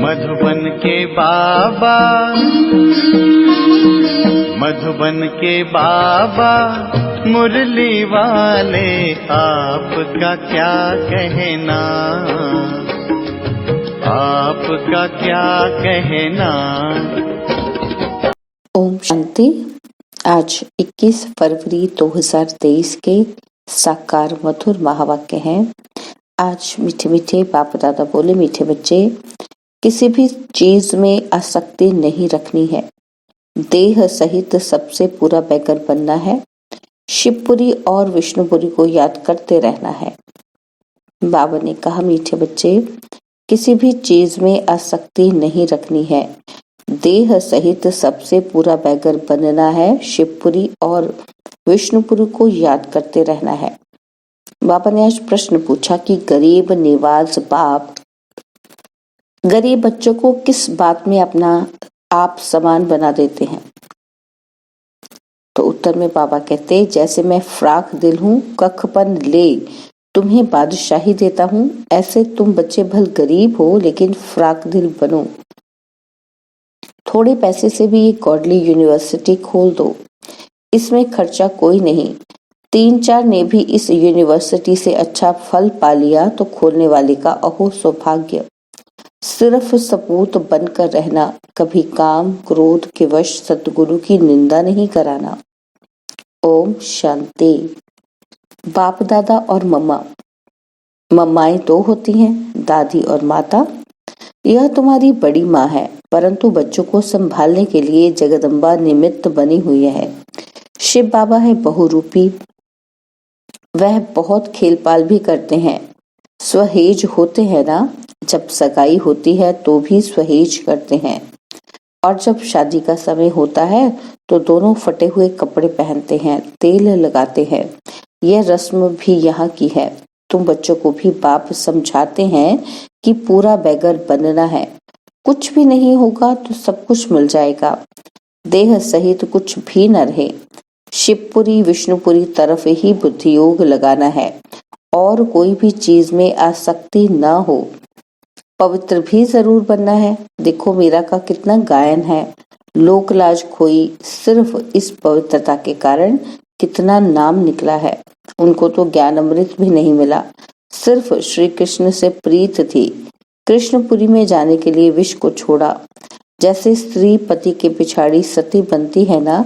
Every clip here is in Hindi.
मधुबन के बाबा, मधुबन के बाबा मुरली वाले, आपका क्या कहना, आपका क्या कहना। ओम शांति। आज 21 फरवरी 2023 के साकार मधुर महावाक्य हैं। आज मीठे मीठे बाप दादा बोले, मीठे बच्चे, किसी भी चीज में आसक्ति नहीं रखनी है। देह सहित सबसे पूरा बैगर बनना है। शिवपुरी और विष्णुपुरी को याद करते रहना है। बाबा ने कहा, मीठे बच्चे, किसी भी चीज में आसक्ति नहीं रखनी है। देह सहित सबसे पूरा बैगर बनना है। शिवपुरी और विष्णुपुरी को याद करते रहना है। बाबा ने आज प्रश्न पूछा कि गरीब निवाज बाप गरीब बच्चों को किस बात में अपना आप समान बना देते हैं। तो उत्तर में बाबा कहते, जैसे मैं फ्राक दिल हूँ, कखपन ले तुम्हें बादशाही देता हूँ, ऐसे तुम बच्चे भल गरीब हो लेकिन फ्राक दिल बनो। थोड़े पैसे से भी एक गॉडली यूनिवर्सिटी खोल दो, इसमें खर्चा कोई नहीं। 3-4 ने भी इस यूनिवर्सिटी से अच्छा फल पा लिया तो खोलने वाले का अहो सौभाग्य। सिर्फ सपूत बनकर रहना, कभी काम क्रोध के वश सतगुरु की निंदा नहीं कराना। ओम शांति। बाप दादा और मम्मा, मम्माएं 2 होती हैं, दादी और माता। यह तुम्हारी बड़ी माँ है, परंतु बच्चों को संभालने के लिए जगदम्बा निमित्त बनी हुई है। शिव बाबा है बहुरूपी, वह बहुत खेलपाल भी करते हैं। स्वहेज होते हैं ना, जब सगाई होती है तो भी स्वहेज करते हैं, और जब शादी का समय होता है तो दोनों फटे हुए कपड़े पहनते हैं, तेल लगाते हैं। यह रस्म भी यहाँ की है। तुम बच्चों को भी बाप समझाते हैं कि पूरा बैगर बनना है। कुछ भी नहीं होगा तो सब कुछ मिल जाएगा। देह सहित कुछ भी न रहे। शिवपुरी विष्णुपुरी तरफ ही बुद्धि योग लगाना है और कोई भी चीज में आसक्ति न हो। पवित्र भी जरूर बनना है। देखो मीरा का कितना गायन है। लोक लाज खोई, सिर्फ इस पवित्रता के कारण कितना नाम निकला है। उनको तो ज्ञान अमृत भी नहीं मिला, सिर्फ श्री कृष्ण से प्रीत थी। कृष्णपुरी में जाने के लिए विष को छोड़ा। जैसे स्त्री पति के पिछाड़ी सती बनती है ना,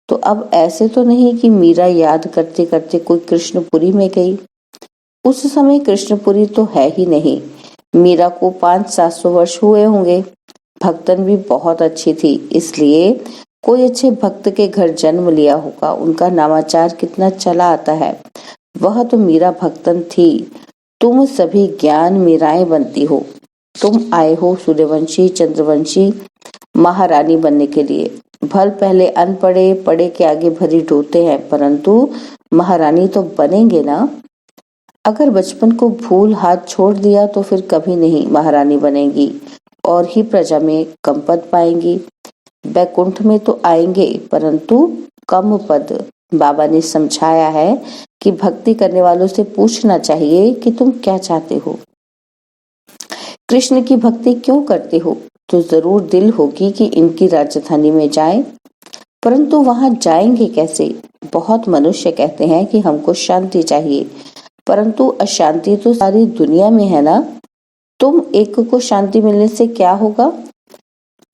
तो अब ऐसे तो नहीं कि मीरा याद करते करते कोई कृष्णपुरी में गई। उस समय कृष्णपुरी तो है ही नहीं। मीरा को 500-700 वर्ष हुए होंगे। भक्तन भी बहुत अच्छी थी, इसलिए कोई अच्छे भक्त के घर जन्म लिया होगा। उनका नामाचार कितना चला आता है। वह तो मीरा भक्तन थी। तुम सभी ज्ञान मीराएं बनती हो। तुम आए हो सूर्यवंशी चंद्रवंशी महारानी बनने के लिए। भल पहले अनपढ़े पढ़े के आगे भरी ढोते हैं, परंतु महारानी तो बनेंगे ना। अगर बचपन को भूल हाथ छोड़ दिया तो फिर कभी नहीं महारानी बनेंगी और ही प्रजा में कम पद पाएंगी। बैकुंठ में तो आएंगे, परंतु कम पद। बाबा ने समझाया है कि भक्ति करने वालों से पूछना चाहिए कि तुम क्या चाहते हो, कृष्ण की भक्ति क्यों करते हो। तो जरूर दिल होगी कि इनकी राजधानी में जाएं, परंतु वहां जाएंगे कैसे। बहुत मनुष्य कहते हैं कि हमको शांति चाहिए, परंतु अशांति तो सारी दुनिया में है ना। तुम एक को शांति मिलने से क्या होगा।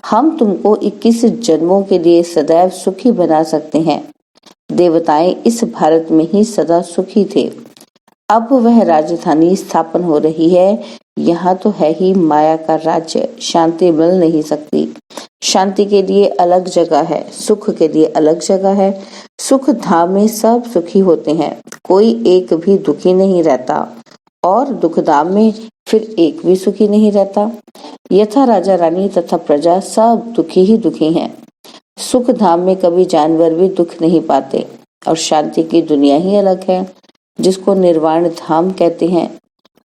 हम तुमको 21 जन्मों के लिए सदैव सुखी बना सकते हैं। देवताएं इस भारत में ही सदा सुखी थे। अब वह राजधानी स्थापन हो रही है। यहाँ तो है ही माया का राज्य। शांति मिल नहीं सकती। शांति के लिए अलग जगह है, सुख के लिए अलग जगह है। सुख धाम में सब सुखी होते हैं, कोई एक भी दुखी नहीं रहता, और दुख धाम में फिर एक भी सुखी नहीं रहता। यथा राजा रानी तथा प्रजा सब दुखी ही दुखी हैं। सुख धाम में कभी जानवर भी दुख नहीं पाते, और शांति की दुनिया ही अलग है, जिसको निर्वाण धाम कहते हैं।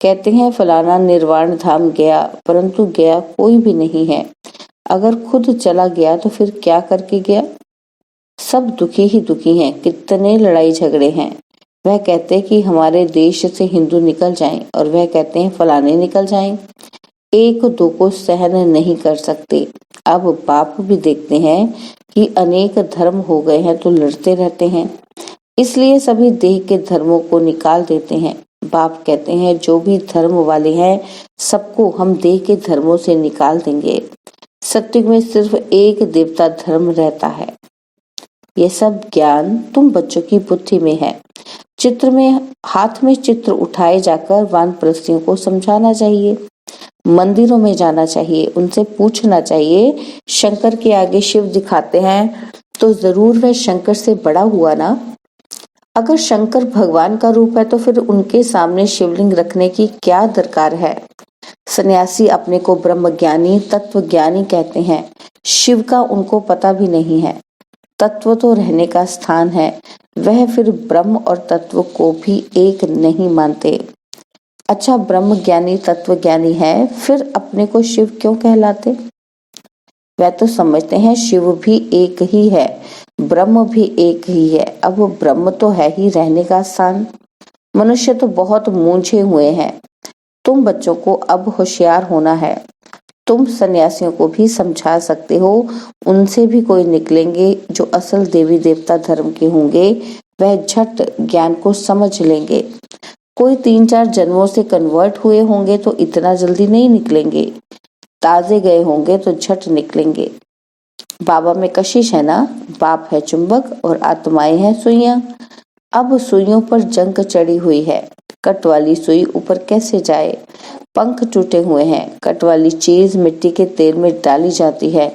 कहते हैं फलाना निर्वाण धाम गया, परंतु गया कोई भी नहीं है। अगर खुद चला गया तो फिर क्या करके गया। सब दुखी ही दुखी हैं। कितने लड़ाई झगड़े हैं। वह कहते हैं कि हमारे देश से हिंदू निकल जाएं, और वह कहते हैं फलाने निकल जाएं। एक दो को सहन नहीं कर सकते। अब बाप भी देखते हैं कि अनेक धर्म हो गए हैं तो लड़ते रहते हैं, इसलिए सभी देह के धर्मों को निकाल देते हैं। बाप कहते हैं जो भी धर्म वाले हैं सबको हम देह के धर्मों से निकाल देंगे। सत्युग में सिर्फ एक देवता धर्म रहता है। ये सब ज्ञान तुम बच्चों की बुद्धि में है। चित्र में हाथ में चित्र उठाए जाकर वानप्रस्थियों को समझाना चाहिए, मंदिरों में जाना चाहिए, उनसे पूछना चाहिए शंकर के आगे शिव दिखाते हैं तो जरूर वह शंकर से बड़ा हुआ ना। अगर शंकर भगवान का रूप है तो फिर उनके सामने शिवलिंग रखने की क्या दरकार है। सन्यासी अपने को ब्रह्मज्ञानी तत्वज्ञानी कहते हैं, शिव का उनको पता भी नहीं है। तत्व तो रहने का स्थान है, वह फिर ब्रह्म और तत्व को भी एक नहीं मानते। अच्छा, ब्रह्म ज्ञानी तत्व ज्ञानी है, फिर अपने को शिव क्यों कहलाते। वह तो समझते हैं शिव भी एक ही है, ब्रह्म भी एक ही है। अब वो ब्रह्म तो है ही रहने का स्थान। मनुष्य तो बहुत मूंझे हुए हैं। तुम बच्चों को अब होशियार होना है। तुम सन्यासियों को भी समझा सकते हो, उनसे भी कोई निकलेंगे जो असल देवी देवता धर्म के होंगे, वह झट ज्ञान को समझ लेंगे। कोई 3-4 जन्मों से कन्वर्ट हुए होंगे तो इतना जल्दी नहीं निकलेंगे, ताजे गए होंगे तो झट निकलेंगे। बाबा में कशिश है ना, बाप है चुंबक और आत्माएं हैं सुइयां। अब सुइयों पर जंग चढ़ी हुई है, कट वाली सुई ऊपर कैसे जाए। पंख टूटे हुए हैं, कट वाली चीज मिट्टी के तेल में डाली जाती है।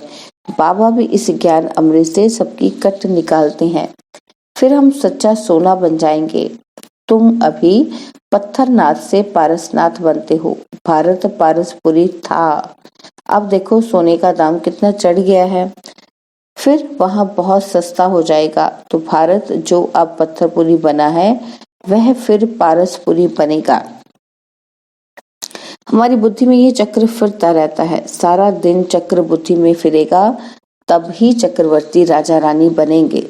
बाबा भी इस ज्ञान अमृत से सबकी कट निकालते हैं, फिर हम सच्चा सोना बन जाएंगे। तुम अभी पत्थरनाथ से पारसनाथ बनते हो। भारत पारसपुरी था, अब देखो सोने का दाम कितना चढ़ गया है, फिर वहां बहुत सस्ता हो जाएगा। तो भारत जो अब पत्थरपुरी बना है वह फिर पारसपुरी बनेगा। हमारी बुद्धि में ये चक्र फिरता रहता है, सारा दिन चक्र बुद्धि में फिरेगा, तब ही चक्रवर्ती राजा रानी बनेंगे।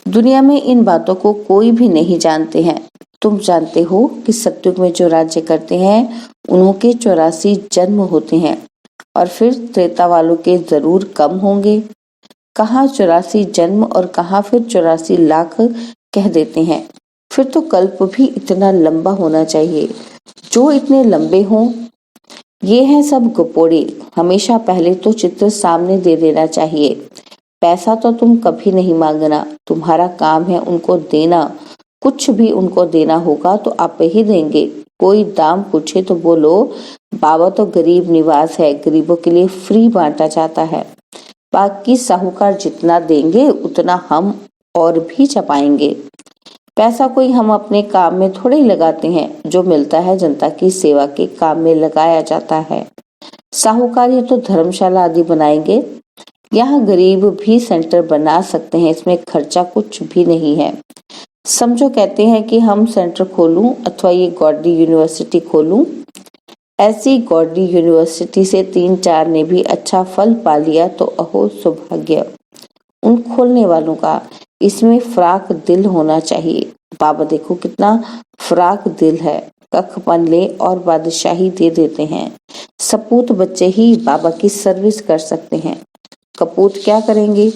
दुनिया में इन बातों को कोई भी नहीं जानते हैं। तुम जानते हो कि सत्युग में जो राज्य करते हैं उनके 84 जन्म होते हैं और फिर त्रेता वालों के जरूर कम होंगे। कहाँ 84 जन्म और कहाँ फिर 84 लाख कह देते हैं। फिर तो कल्प भी इतना लंबा होना चाहिए जो इतने लंबे हों। ये हैं सब गुपोड़े, हमेशा पहले तो चित्र सामने दे देना चाहिए। पैसा तो तुम कभी नहीं मांगना, तुम्हारा काम है उनको देना। कुछ भी उनको देना होगा तो आप ही देंगे। कोई दाम पूछे तो बोलो बाबा तो गरीब निवास है, गरीबों के लिए फ्री बांटा जाता है। बाकी साहूकार जितना देंगे उतना हम और भी छपाएंगे। पैसा कोई हम अपने काम में थोड़े ही लगाते हैं, जो मिलता है जनता की सेवा के काम में लगाया जाता है। साहूकार ये तो धर्मशाला आदि बनाएंगे, यहाँ गरीब भी सेंटर बना सकते हैं, इसमें खर्चा कुछ भी नहीं है। समझो कहते हैं कि हम सेंटर खोलूं अथवा ये गॉडली यूनिवर्सिटी खोलूं। ऐसी गॉडली यूनिवर्सिटी से 3-4 ने भी अच्छा फल पा लिया तो अहो सौभाग्य उन खोलने वालों का। इसमें फ्राक दिल होना चाहिए। बाबा देखो कितना फ्राक दिल है, कख पन ले और बादशाही दे देते हैं। सपूत बच्चे ही बाबा की सर्विस कर सकते हैं। कपूत क्या करेंगे,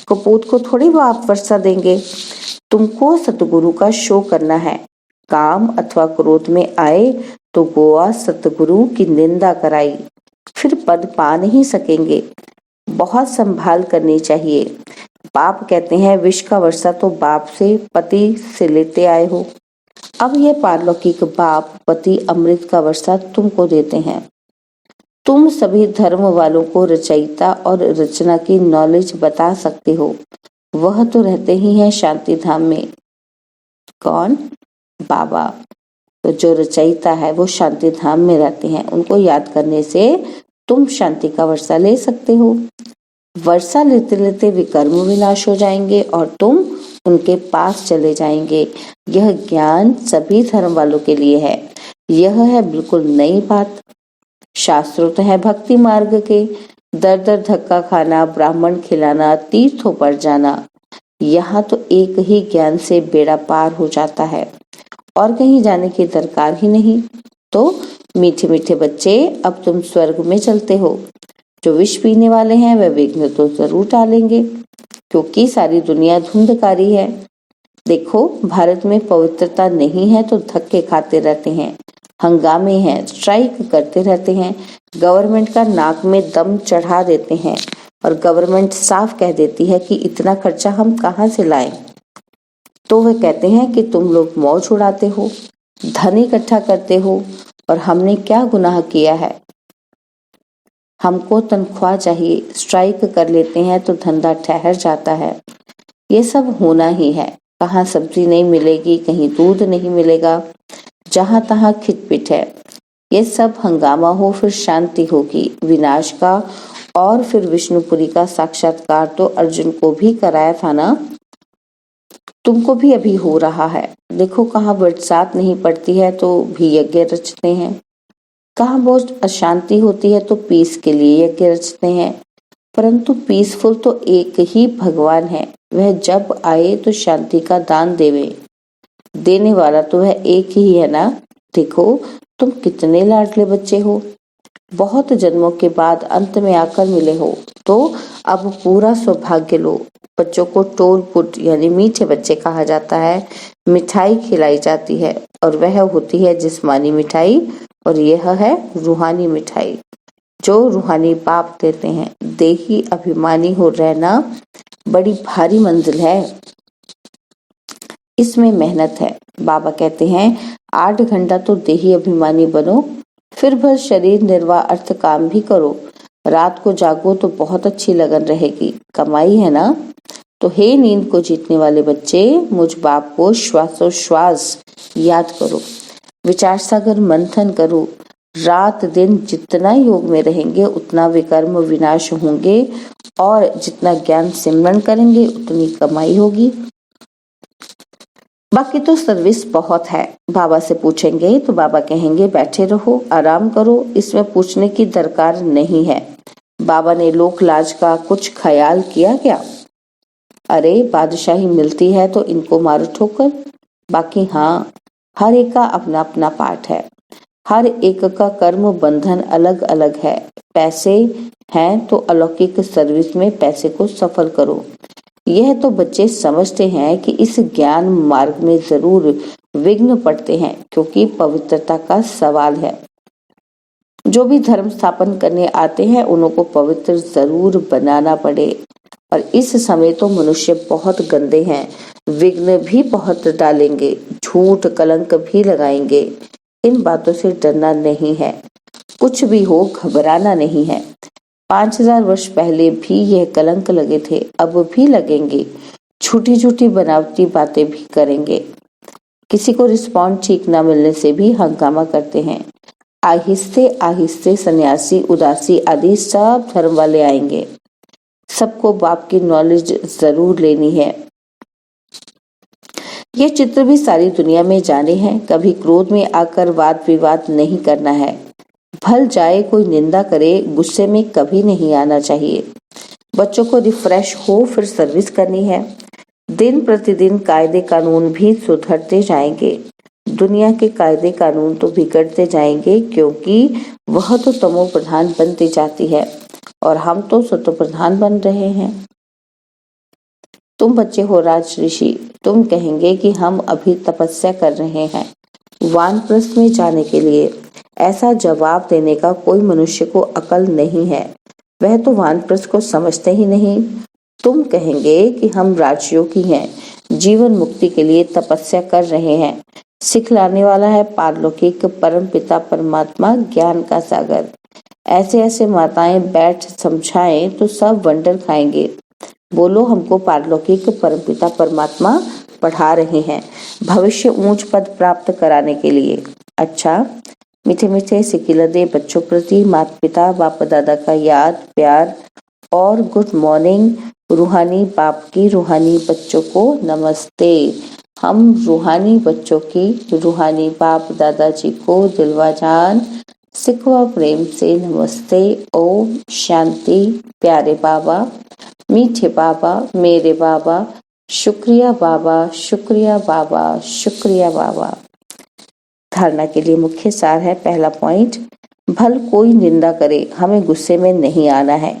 कपूत को थोड़ी बाप वर्षा देंगे। तुमको सतगुरु का शो करना है। काम अथवा क्रोध में आए तो गोवा सतगुरु की निंदा कराई, फिर पद पा नहीं सकेंगे। बहुत संभाल करनी चाहिए। बाप कहते हैं विष का वर्षा तो बाप से पति से लेते आए हो, अब ये पारलौकिक बाप पति अमृत का वर्षा तुमको देते हैं। तुम सभी धर्म वालों को रचयिता और रचना की नॉलेज बता सकते हो। वह तो रहते ही हैं शांति धाम में। कौन? बाबा। तो जो रचयिता है वो शांति धाम में रहते हैं, उनको याद करने से तुम शांति का वर्षा ले सकते हो। वर्षा लेते लेते विकर्म विनाश हो जाएंगे और तुम उनके पास चले जाएंगे। यह ज्ञान सभी धर्म वालों के लिए है। यह है बिल्कुल नई बात। शास्त्रों तो है भक्ति मार्ग के, दर दर धक्का खाना, ब्राह्मण खिलाना, तीर्थों पर जाना। यहाँ तो एक ही ज्ञान से बेड़ा पार हो जाता है और कहीं जाने की दरकार ही नहीं। तो मीठे मीठे बच्चे, अब तुम स्वर्ग में चलते हो। जो विष पीने वाले हैं वह विघ्न तो जरूर टालेंगे, क्योंकि सारी दुनिया धुंधकारी है। देखो, भारत में पवित्रता नहीं है तो धक्के खाते रहते हैं, हंगामे हैं, स्ट्राइक करते रहते हैं, गवर्नमेंट का नाक में दम चढ़ा देते हैं और गवर्नमेंट साफ कह देती है कि इतना खर्चा हम कहाँ से लाएं। तो वे कहते हैं कि तुम लोग मौज उड़ाते हो, धन इकट्ठा करते हो, और हमने क्या गुनाह किया है? हमको तनख्वाह चाहिए, स्ट्राइक कर लेते हैं तो धंधा ठहर जाता है। ये सब होना ही है। कहाँ सब्जी नहीं मिलेगी, कहीं दूध नहीं मिलेगा, जहाँ तहाँ खिटपिट है। ये सब हंगामा हो फिर शांति होगी विनाश का। और फिर विष्णुपुरी का साक्षात्कार तो अर्जुन को भी कराया था ना, तुमको भी अभी हो रहा है। देखो, कहाँ बरसात नहीं पड़ती है तो भी यज्ञ रचते हैं, कहाँ बहुत अशांति होती है तो पीस के लिए यज्ञ रचते हैं। परंतु पीसफुल तो एक ही भगवान है, वह जब आए तो शांति का दान देवे। देने वाला तो वह एक ही है ना। देखो, तुम कितने लाडले बच्चे हो, बहुत जन्मों के बाद अंत में आकर मिले हो, तो अब पूरा सौभाग्य लो। बच्चों को टोल पुट यानी मीठे बच्चे कहा जाता है। मिठाई खिलाई जाती है और वह होती है जिस्मानी मिठाई, और यह है रूहानी मिठाई जो रूहानी बाप देते हैं। देही अभिमानी हो रहना बड़ी भारी मंजिल है, इसमें मेहनत है। बाबा कहते हैं 8 घंटा तो देही अभिमानी बनो, फिर भर शरीर निर्वाह अर्थ काम भी करो। रात को जागो तो बहुत अच्छी लगन रहेगी, कमाई है ना। तो हे नींद को जीतने वाले बच्चे, मुझ बाप को श्वासोश्वास याद करो, विचार सागर मंथन करो। रात दिन जितना योग में रहेंगे उतना विकर्म विनाश होंगे, और जितना ज्ञान सिमरन करेंगे उतनी कमाई होगी। बाकी तो सर्विस बहुत है। बाबा से पूछेंगे तो बाबा कहेंगे बैठे रहो, आराम करो, इसमें पूछने की दरकार नहीं है। बाबा ने लोक लाज का कुछ ख्याल किया क्या? अरे, बादशाही मिलती है तो इनको मारो ठोकर। बाकी हाँ, हर एक का अपना अपना पाठ है, हर एक का कर्म बंधन अलग अलग है। पैसे हैं तो अलौकिक सर्विस में पैसे को सफल करो। यह तो बच्चे समझते हैं कि इस ज्ञान मार्ग में जरूर विघ्न पड़ते हैं, क्योंकि पवित्रता का सवाल है। जो भी धर्म स्थापन करने आते हैं उनको पवित्र जरूर बनाना पड़े, और इस समय तो मनुष्य बहुत गंदे हैं, विघ्न भी बहुत डालेंगे, झूठ कलंक भी लगाएंगे। इन बातों से डरना नहीं है, कुछ भी हो घबराना नहीं है। 5000 वर्ष पहले भी यह कलंक लगे थे, अब भी लगेंगे। झूठी झूठी बनावटी बातें भी करेंगे, किसी को रिस्पॉन्ड ठीक न मिलने से भी हंगामा करते हैं। आहिस्ते आहिस्ते सन्यासी, उदासी आदि सब धर्म वाले आएंगे। सबको बाप की नॉलेज जरूर लेनी है। ये चित्र भी सारी दुनिया में जाने हैं। कभी क्रोध में आकर वाद विवाद नहीं करना है। भल जाए कोई निंदा करे, गुस्से में कभी नहीं आना चाहिए। बच्चों को रिफ्रेश हो फिर सर्विस करनी है। दिन प्रतिदिन कायदे कानून भी सुधरते जाएंगे। दुनिया के कायदे कानून तो बिगड़ते जाएंगे, क्योंकि वह तो तमो प्रधान बनती जाती है और हम तो सतो प्रधान बन रहे हैं। तुम बच्चे हो राज ऋषि, तुम कहेंगे कि हम अभी तपस्या कर रहे हैं वानप्रस्थ में जाने के लिए। ऐसा जवाब देने का कोई मनुष्य को अकल नहीं है, वह तो वानप्रस्थ को समझते ही नहीं। तुम कहेंगे कि हम राजयोगी हैं, जीवन मुक्ति के लिए तपस्या कर रहे हैं। सिखलाने वाला है पारलौकिक परम पिता परमात्मा, ज्ञान का सागर। ऐसे ऐसे माताएं बैठ समझाएं तो सब वंडर खाएंगे। बोलो, हमको पारलौकिक परमपिता परमात्मा पढ़ा रहे हैं, भविष्य ऊंच पद प्राप्त कराने के लिए। अच्छा, मीठे मीठे सिकिलदे बच्चों प्रति माता पिता बाप दादा का याद प्यार और गुड मॉर्निंग। रूहानी बाप की रूहानी बच्चों को नमस्ते। हम रूहानी बच्चों की रूहानी बाप दादाजी को दिलवा जान सिखवा प्रेम से नमस्ते। ओम शांति। प्यारे बाबा, मीठे बाबा, मेरे बाबा, शुक्रिया बाबा, शुक्रिया बाबा, शुक्रिया बाबा। धारणा के लिए मुख्य सार है। पहला पॉइंट, भल कोई निंदा करे, हमें गुस्से में नहीं आना है,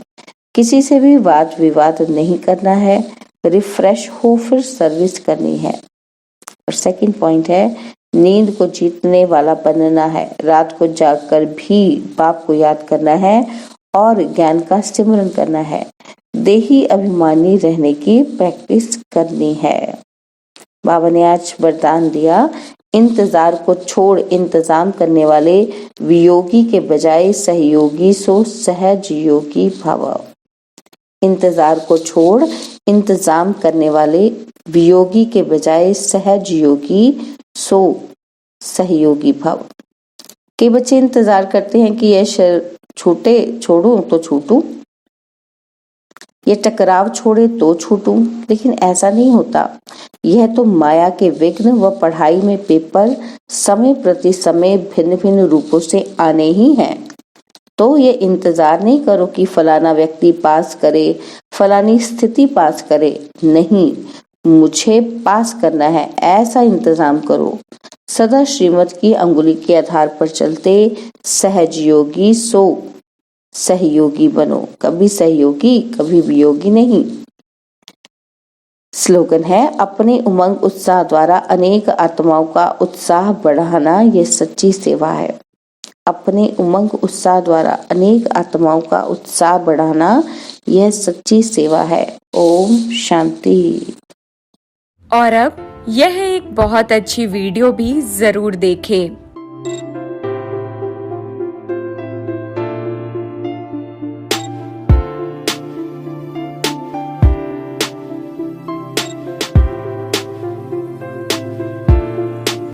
किसी से भी वाद विवाद नहीं करना है, रिफ्रेश हो फिर सर्विस करनी है। और सेकंड पॉइंट है, नींद को जीतने वाला बनना है, रात को जागकर भी बाप को याद करना है और ज्ञान का सिमरन करना है, देही अभिमानी रहने की प्रैक्टिस करनी है। बाबा ने आज वरदान दिया, इंतजार को छोड़ इंतजाम करने वाले वियोगी के बजाय सहयोगी सो सहज योगी भव। इंतजार को छोड़ इंतजाम करने वाले वियोगी के बजाय सहज योगी सो सहयोगी भव। कई बच्चे इंतजार करते हैं कि यह छूटे छोड़ूं तो छूटूं, ये टकराव छोड़े तो छूटूं, लेकिन ऐसा नहीं होता। यह तो माया के विघ्न व पढ़ाई में पेपर समय प्रति समय भिन्न भिन्न रूपों से आने ही हैं। तो ये इंतजार नहीं करो कि फलाना व्यक्ति पास करे, फलानी स्थिति पास करे, नहीं, मुझे पास करना है, ऐसा इंतजाम करो। सदा श्रीमत की अंगुली के आधार पर चलते सहज योगी सो सहयोगी बनो, कभी सहयोगी कभी वियोगी नहीं। स्लोगन है, अपने उमंग उत्साह द्वारा अनेक आत्माओं का उत्साह बढ़ाना ये सच्ची सेवा है। अपने उमंग उत्साह द्वारा अनेक आत्माओं का उत्साह बढ़ाना यह सच्ची सेवा है। ओम शांति। और अब यह एक बहुत अच्छी वीडियो भी जरूर देखें।